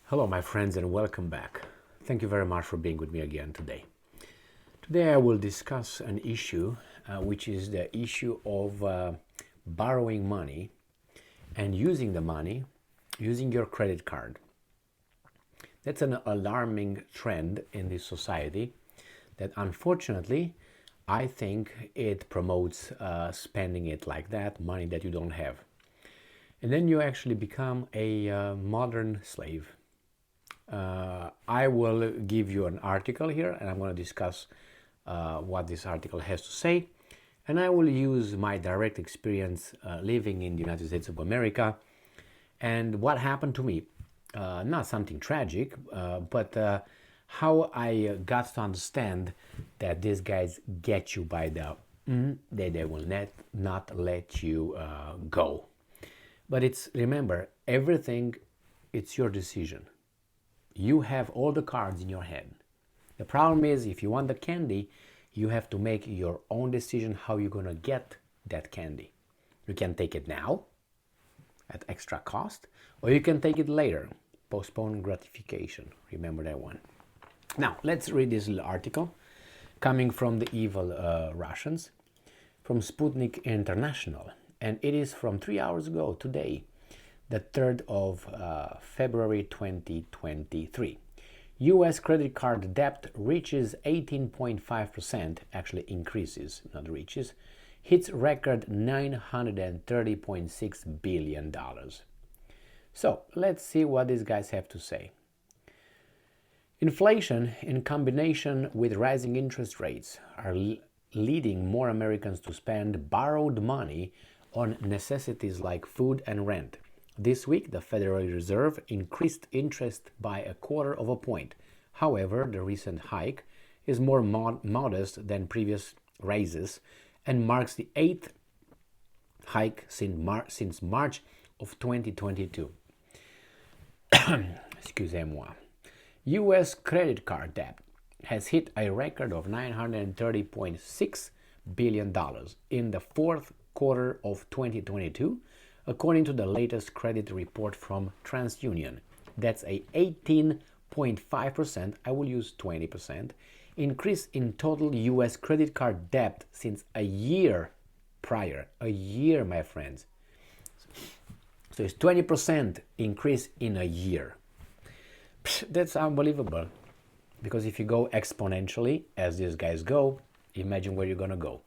Hello, my friends, and welcome back. Thank you very much for being with me again today. Today, I will discuss an issue, which is the issue of borrowing money and using the money using your credit card. That's an alarming trend in this society that, unfortunately, I think it promotes spending it like that, money that you don't have. And then you actually become a modern slave. I will give you an article here, and I'm going to discuss what this article has to say. And I will use my direct experience living in the United States of America and what happened to me. Not something tragic, but how I got to understand that these guys get you by the they will not let you go. But remember, everything, it's your decision. You have all the cards in your head. The problem is, if you want the candy, you have to make your own decision how you're going to get that candy. You can take it now at extra cost, or you can take it later. Postpone gratification. Remember that one. Now, let's read this little article coming from the evil Russians from Sputnik International. And it is from 3 hours ago, today, the 3rd of February 2023. U.S. credit card debt reaches 18.5%, actually increases, not reaches, hits record $930.6 billion. So let's see what these guys have to say. Inflation, in combination with rising interest rates, are leading more Americans to spend borrowed money on necessities like food and rent. This week, the Federal Reserve increased interest by 0.25 point. However, the recent hike is more modest than previous raises and marks the 8th hike since March of 2022. Excusez-moi. U.S. credit card debt has hit a record of $930.6 billion in the fourth quarter of 2022, according to the latest credit report from TransUnion. That's a 18.5%, I will use 20%, increase in total U.S. credit card debt since a year prior. A year, my friends. So it's 20% increase in a year. That's unbelievable. Because if you go exponentially, as these guys go, imagine where you're going to go.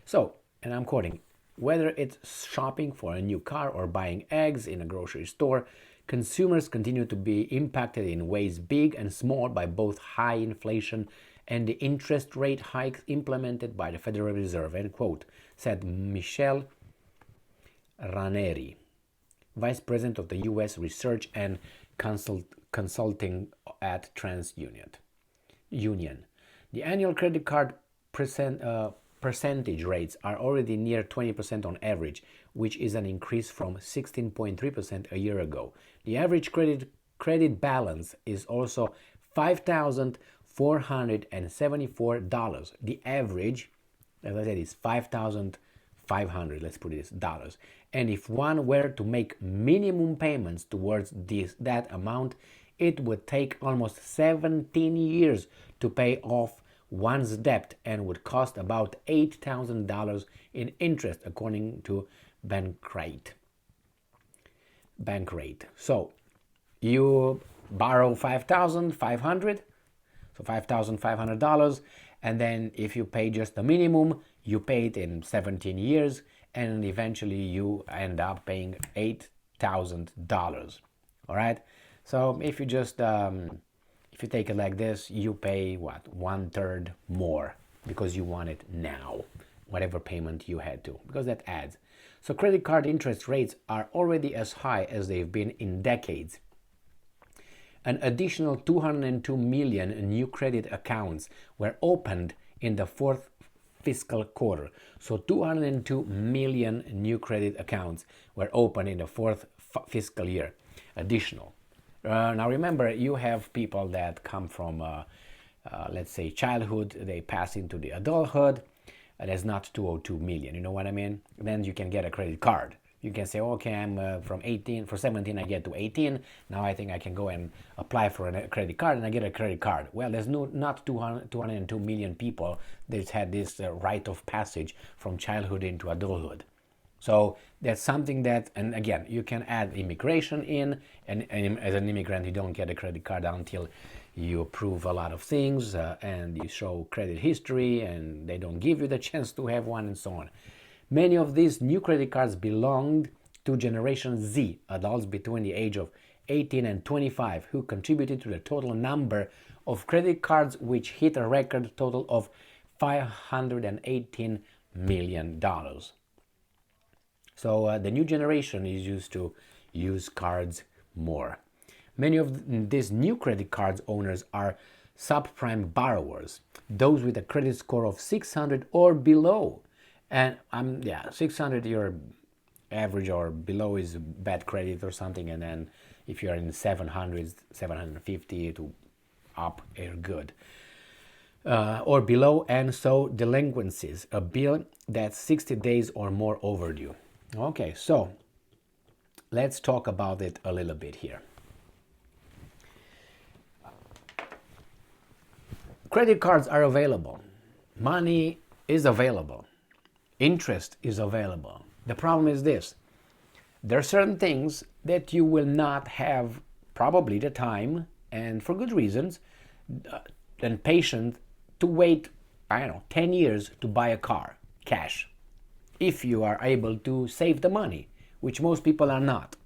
So, and I'm quoting, whether it's shopping for a new car or buying eggs in a grocery store, consumers continue to be impacted in ways big and small by both high inflation and the interest rate hikes implemented by the Federal Reserve, end quote, said Michelle Ranieri, Vice President of the U.S. Research and Consulting at TransUnion. The annual credit card percentage rates are already near 20% on average, which is an increase from 16.3% a year ago. The average credit balance is also $5,474. The average, as I said, is $5,500, let's put it as dollars. And if one were to make minimum payments towards that amount, it would take almost 17 years to pay off one's debt and would cost about $8,000 in interest, according to Bankrate. So you borrow $5,500, so $5,500, and then if you pay just the minimum, you pay it in 17 years, and eventually you end up paying $8,000. All right. So if you just if you take it like this, you pay what, 1/3 more because you want it now, whatever payment you had to, because that adds. So credit card interest rates are already as high as they've been in decades. An additional 202 million new credit accounts were opened in the fourth fiscal quarter. So 202 million new credit accounts were opened in the fourth fiscal year. Additional. Now remember, you have people that come from, let's say, childhood, they pass into the adulthood. That's not 202 million, you know what I mean? Then you can get a credit card. You can say, okay, I'm from 18, for 17 I get to 18, now I think I can go and apply for a credit card and I get a credit card. Well, there's not 202 million people that had this rite of passage from childhood into adulthood. So that's something that, and again, you can add immigration in, and as an immigrant, you don't get a credit card until you prove a lot of things and you show credit history, and they don't give you the chance to have one, and so on. Many of these new credit cards belonged to Generation Z, adults between the age of 18 and 25, who contributed to the total number of credit cards, which hit a record total of $518 million. So the new generation is used to use cards more. Many of these new credit cards owners are subprime borrowers, those with a credit score of 600 or below. And 600 your average or below is bad credit or something, and then if you're in 700s, 750 to up, you're good. Or below, and so delinquencies, a bill that's 60 days or more overdue. Okay, so let's talk about it a little bit here. Credit cards are available. Money is available. Interest is available. The problem is this. There are certain things that you will not have probably the time, and for good reasons, and patient to wait, 10 years to buy a car, cash. If you are able to save the money, which most people are not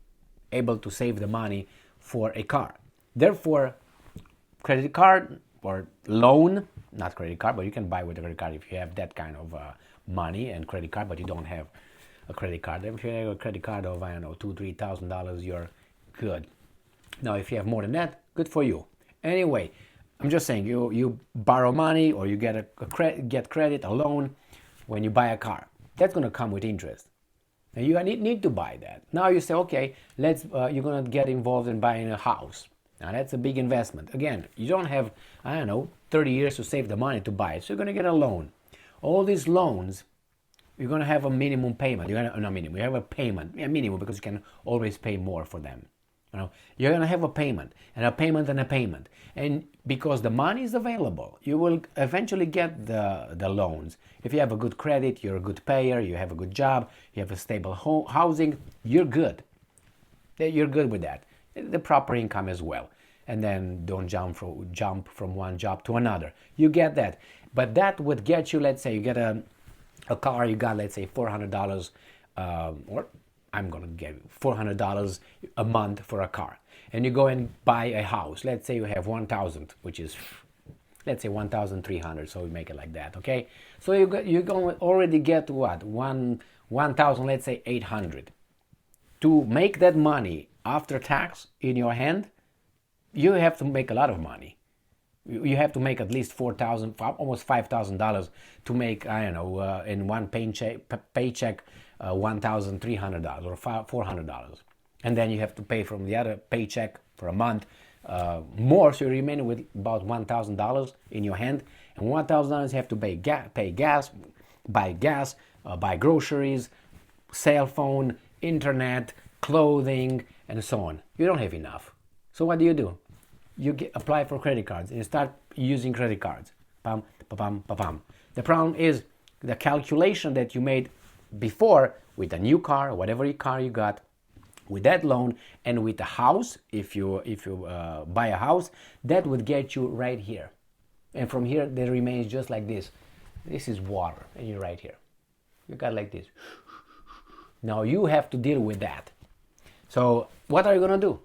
able to save the money for a car. Therefore, credit card or loan, not credit card, but you can buy with a credit card if you have that kind of money and credit card, but you don't have a credit card. If you have a credit card of, $2,000-$3,000, you're good. Now, if you have more than that, good for you. Anyway, I'm just saying, you borrow money or you get get credit, a loan, when you buy a car. That's going to come with interest. And you need to buy that. Now you say, okay, you're going to get involved in buying a house. Now that's a big investment. Again, you don't have, 30 years to save the money to buy it. So you're going to get a loan. All these loans, you're going to have a minimum payment. You have a payment, minimum, because you can always pay more for them. You're going to have a payment and a payment and a payment. And because the money is available, you will eventually get the loans. If you have a good credit, you're a good payer, you have a good job, you have a stable housing, you're good. You're good with that. The proper income as well. And then don't jump from one job to another. You get that. But that would get you, let's say you get a car, you got, let's say, $400, or I'm going to give $400 a month for a car. And you go and buy a house. Let's say you have 1,000, which is, let's say 1,300. So we make it like that, okay? So you're going to already get what? 1,000, let's say 800. To make that money after tax in your hand, you have to make a lot of money. You have to make at least $4,000, almost $5,000 to make, in one paycheck, $1,300 or $400. And then you have to pay from the other paycheck for a month more, so you remain with about $1,000 in your hand. And $1,000 you have to pay gas, buy groceries, cell phone, internet, clothing, and so on. You don't have enough. So what do? You apply for credit cards and you start using credit cards. Pam, pam, pam, pam. The problem is the calculation that you made before with a new car, whatever car you got, with that loan and with the house, if you buy a house, that would get you right here. And from here, there remains just like this. This is water, and you're right here. You got like this. Now you have to deal with that. So what are you going to do?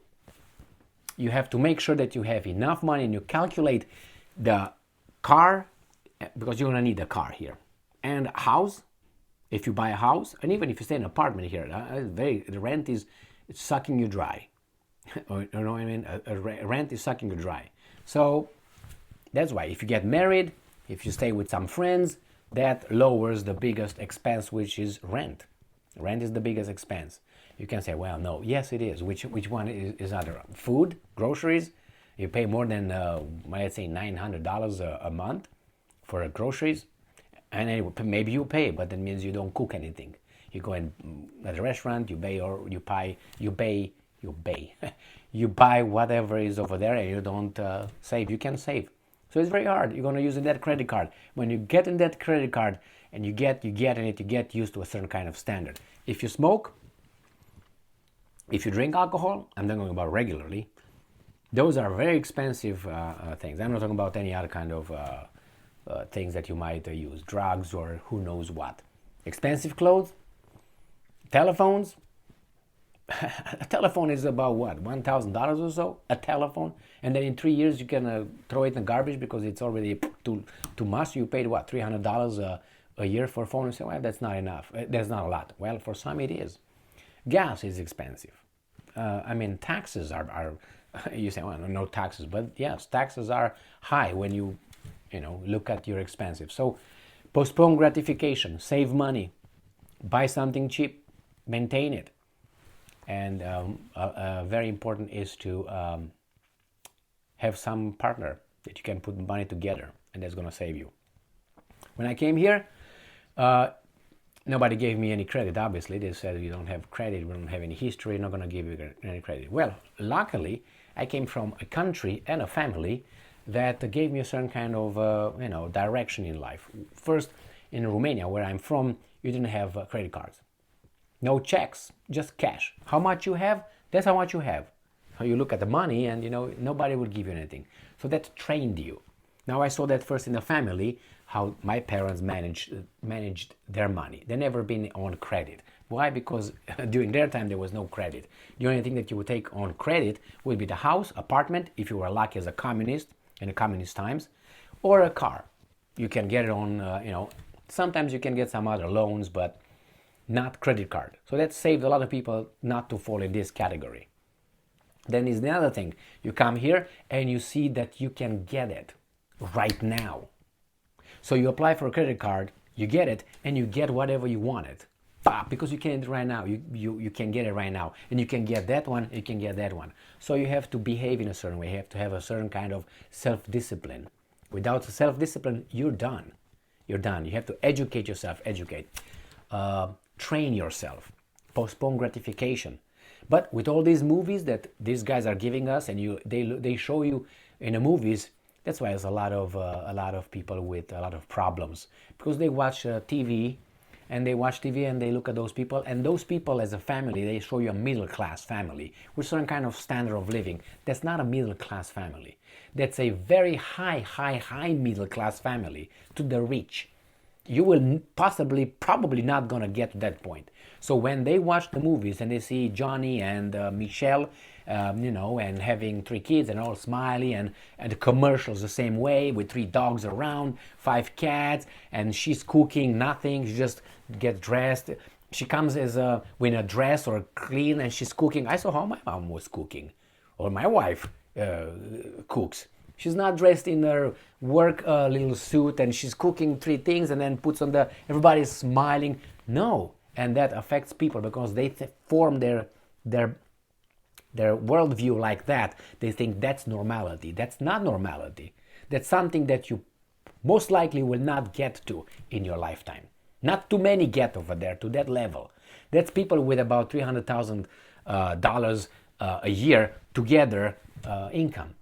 You have to make sure that you have enough money and you calculate the car, because you're going to need a car here, and a house, if you buy a house, and even if you stay in an apartment here, the rent is sucking you dry. You know what I mean? Rent is sucking you dry. So that's why if you get married, if you stay with some friends, that lowers the biggest expense, which is rent. Rent is the biggest expense. You can say, well, no, yes, it is. Which one is other? Food, groceries. You pay more than, let's say, $900 a month for groceries. And anyway, maybe you pay, but that means you don't cook anything. You go in at a restaurant, you buy or you buy whatever is over there, and you don't save. You can save. So it's very hard. You're going to use that credit card. When you get in that credit card and you get used to a certain kind of standard. If you smoke, if you drink alcohol, I'm not talking about regularly. Those are very expensive things. I'm not talking about any other kind of things that you might use, drugs or who knows what. Expensive clothes, telephones. A telephone is about what, $1,000 or so, a telephone, and then in 3 years you can throw it in the garbage because it's already too much. You paid what, $300 a year for a phone? You say, well, that's not enough. That's not a lot. Well, for some it is. Gas is expensive. Taxes are you say, well, no taxes, but yes, taxes are high when you look at your expenses. So postpone gratification, save money, buy something cheap, maintain it. And very important is to have some partner that you can put money together, and that's going to save you. When I came here, nobody gave me any credit, obviously. They said, you don't have credit, we don't have any history, not going to give you any credit. Well, luckily, I came from a country and a family that gave me a certain kind of direction in life. First, in Romania, where I'm from, you didn't have credit cards. No checks, just cash. How much you have, that's how much you have. So you look at the money and nobody will give you anything. So that trained you. Now I saw that first in the family, how my parents managed their money. They never been on credit. Why? Because during their time there was no credit. The only thing that you would take on credit would be the house, apartment, if you were lucky as a communist in the communist times, or a car. You can get it on, sometimes you can get some other loans, but not credit card. So that saved a lot of people not to fall in this category. Then is the other thing. You come here and you see that you can get it right now. So you apply for a credit card, you get it, and you get whatever you wanted. Because you can get it right now. You can get it right now. And you can get that one, you can get that one. So you have to behave in a certain way. You have to have a certain kind of self-discipline. Without self-discipline, you're done. You're done. You have to educate yourself, train yourself, postpone gratification. But with all these movies that these guys are giving us, and they show you in the movies, that's why there's a lot of people with a lot of problems, because they watch TV and they look at those people, and those people as a family, they show you a middle class family with certain kind of standard of living. That's not a middle class family. That's a very high middle class family to the rich. You will probably not gonna get to that point. So when they watch the movies and they see Johnny and Michelle, and having 3 kids and all smiley, and the commercials the same way with 3 dogs around, 5 cats, and she's cooking nothing. She just gets dressed. She comes with a dress or clean, and she's cooking. I saw how my mom was cooking, or my wife cooks. She's not dressed in her work little suit, and she's cooking 3 things and then puts on everybody's smiling. No, and that affects people because they form their worldview like that. They think that's normality. That's not normality. That's something that you most likely will not get to in your lifetime. Not too many get over there to that level. That's people with about $300,000 a year together income.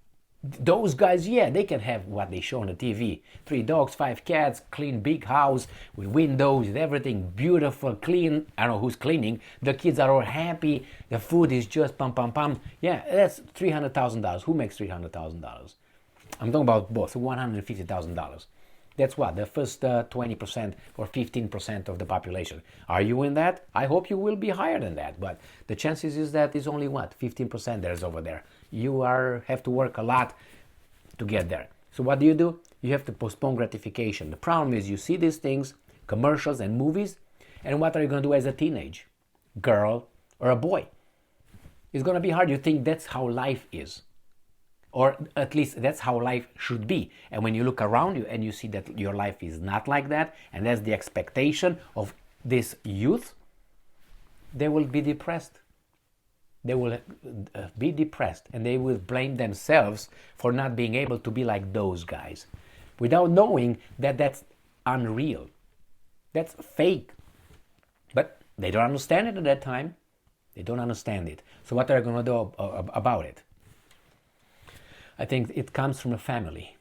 Those guys, yeah, they can have what they show on the TV. 3 dogs, 5 cats, clean big house with windows, with everything beautiful, clean. I don't know who's cleaning. The kids are all happy. The food is just pam. Yeah, that's $300,000. Who makes $300,000? I'm talking about both, $150,000. That's what, the first 20% or 15% of the population. Are you in that? I hope you will be higher than that, but the chances is that is only what, 15% there's over there. You have to work a lot to get there. So what do? You have to postpone gratification. The problem is you see these things, commercials and movies, and what are you going to do as a teenage girl or a boy? It's going to be hard. You think that's how life is. Or at least that's how life should be. And when you look around you and you see that your life is not like that, and that's the expectation of this youth, they will be depressed. They will be depressed, and they will blame themselves for not being able to be like those guys, without knowing that that's unreal. That's fake. But They don't understand it at that time. They don't understand it. So what are they going to do about it? I think it comes from a family.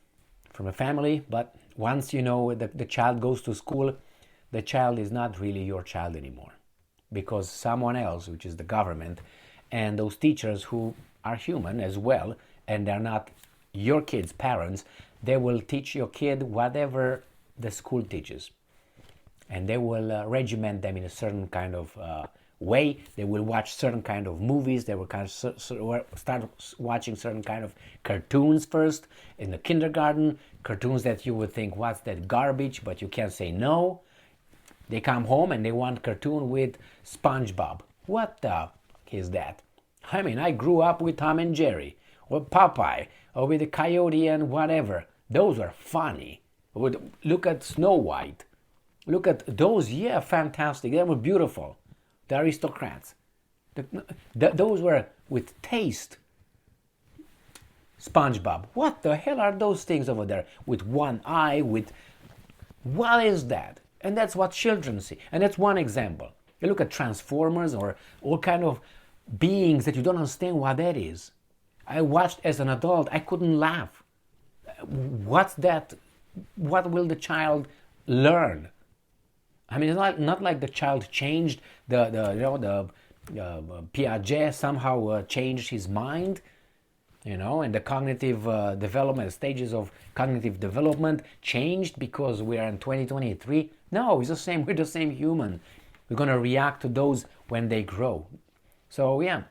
From a family, but once you know the child goes to school, the child is not really your child anymore. Because someone else, which is the government, and those teachers who are human as well, and they're not your kid's parents, they will teach your kid whatever the school teaches. And they will regiment them in a certain kind of way. They will watch certain kind of movies. They will start watching certain kind of cartoons first in the kindergarten. Cartoons that you would think, what's that garbage? But you can't say no. They come home and they want cartoon with SpongeBob. What the fuck is that? I mean, I grew up with Tom and Jerry, or Popeye, or with the Coyote and whatever. Those are funny. Look at Snow White. Look at those, yeah, fantastic. They were beautiful. The aristocrats. Those were with taste. SpongeBob. What the hell are those things over there? With one eye, with... What is that? And that's what children see. And that's one example. You look at Transformers or all kind of beings that you don't understand what that is. I watched as an adult. I couldn't laugh. What's that? What will the child learn? I mean, it's not like the child changed the Piaget somehow changed his mind, and the cognitive development, stages of cognitive development changed because we are in 2023. No, it's the same. We're the same human. We're going to react to those when they grow. So yeah,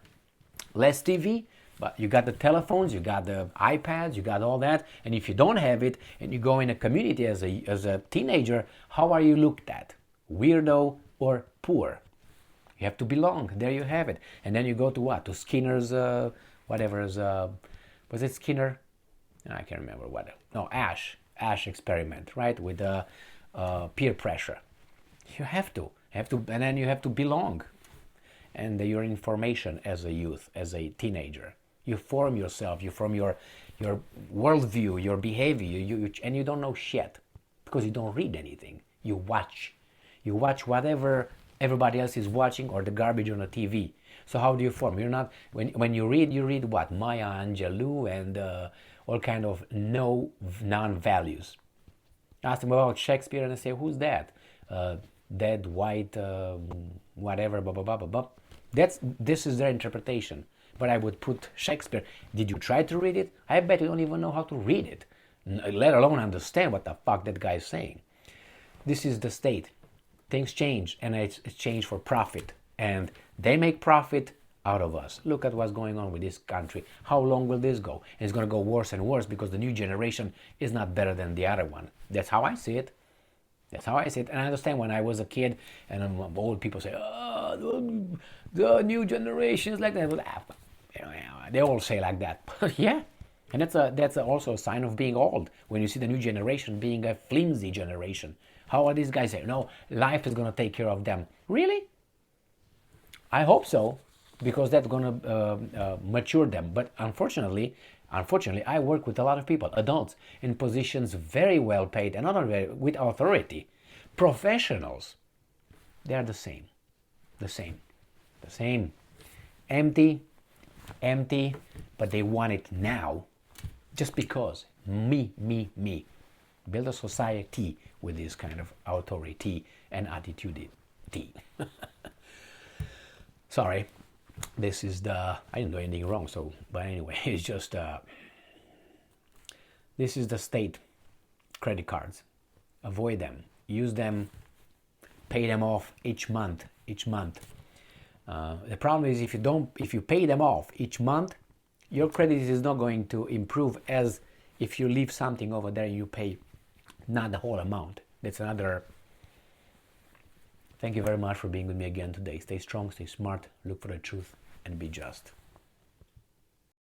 less TV, but you got the telephones, you got the iPads, you got all that. And if you don't have it and you go in a community as a teenager, how are you looked at? Weirdo or poor? You have to belong. There you have it. And then you go to what? To Skinner's, was it Skinner? I can't remember what. No, Ash experiment, right? With peer pressure. You have to, and then you have to belong. And your information as a youth, as a teenager. You form yourself, you form your worldview, your behavior, and you don't know shit because you don't read anything. You watch. You watch whatever everybody else is watching or the garbage on the TV. So how do you form? You're not when you read what? Maya Angelou and all kind of non-values. Ask them about Shakespeare and they say, who's that? Dead, white, whatever, blah, blah, blah, blah, blah. This is their interpretation. But I would put Shakespeare. Did you try to read it? I bet you don't even know how to read it, let alone understand what the fuck that guy is saying. This is the state. Things change, and it's changed for profit. And they make profit out of us. Look at what's going on with this country. How long will this go? And it's going to go worse and worse because the new generation is not better than the other one. That's how I see it. That's how I see it. And I understand when I was a kid and old people say, oh, the new generation is like that. They all say like that. Yeah. And that's also a sign of being old. When you see the new generation being a flimsy generation. How are these guys saying? No, life is going to take care of them. Really? I hope so. Because that's going to mature them. But unfortunately, I work with a lot of people, adults, in positions very well paid and not only with authority. Professionals, they are the same. Empty, but they want it now just because. Me. Build a society with this kind of authority and attitude. Sorry. This is I didn't do anything wrong, but anyway, it's just, this is the state credit cards. Avoid them. Use them, pay them off each month. The problem is if you pay them off each month, your credit is not going to improve as if you leave something over there and you pay not the whole amount. That's another. Thank you very much for being with me again today. Stay strong, stay smart, look for the truth, and be just.